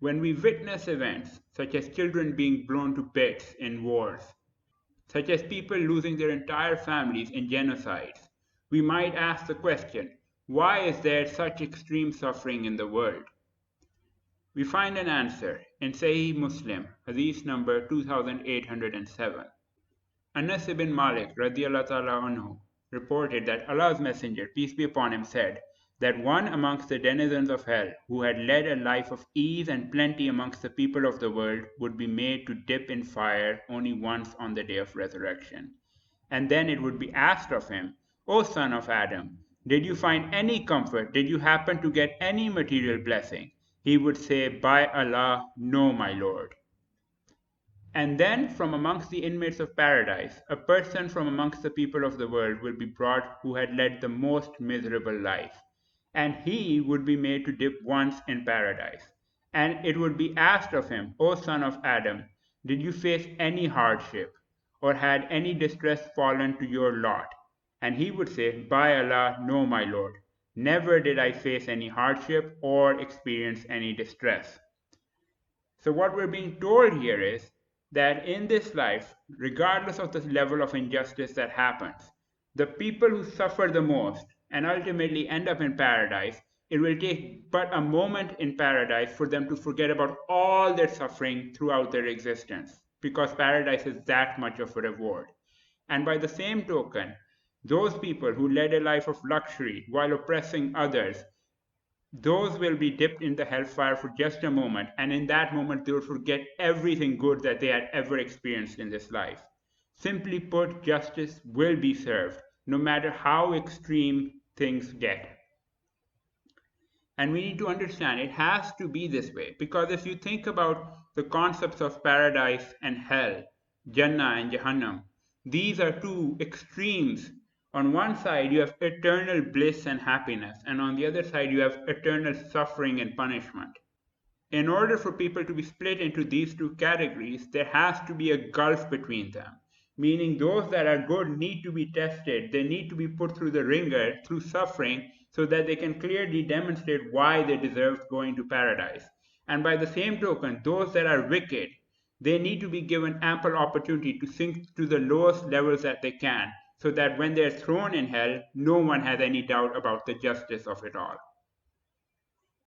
When we witness events such as children being blown to bits in wars, such as people losing their entire families in genocides, we might ask the question, why is there such extreme suffering in the world? We find an answer in Sahih Muslim, Hadith number 2807. Anas ibn Malik radiallahu ta'ala anhu reported that Allah's Messenger, peace be upon him, said that one amongst the denizens of hell who had led a life of ease and plenty amongst the people of the world would be made to dip in fire only once on the day of resurrection. And then it would be asked of him, O son of Adam, did you find any comfort? Did you happen to get any material blessing? He would say, By Allah, no, my Lord. And then from amongst the inmates of paradise, a person from amongst the people of the world will be brought who had led the most miserable life. And he would be made to dip once in paradise. And it would be asked of him, O son of Adam, did you face any hardship, or had any distress fallen to your lot? And he would say, By Allah, no, my Lord. Never did I face any hardship or experience any distress. So what we're being told here is that in this life, regardless of the level of injustice that happens, the people who suffer the most and ultimately end up in paradise, it will take but a moment in paradise for them to forget about all their suffering throughout their existence, because paradise is that much of a reward. And by the same token, those people who led a life of luxury while oppressing others, those will be dipped in the hellfire for just a moment, and in that moment they will forget everything good that they had ever experienced in this life. Simply put, justice will be served, no matter how extreme things get. And we need to understand it has to be this way, because if you think about the concepts of paradise and hell, Jannah and Jahannam, these are two extremes. On one side, you have eternal bliss and happiness, and on the other side, you have eternal suffering and punishment. In order for people to be split into these two categories, there has to be a gulf between them, meaning those that are good need to be tested, they need to be put through the ringer, through suffering, so that they can clearly demonstrate why they deserve going to paradise. And by the same token, those that are wicked, they need to be given ample opportunity to sink to the lowest levels that they can, so that when they're thrown in hell, no one has any doubt about the justice of it all.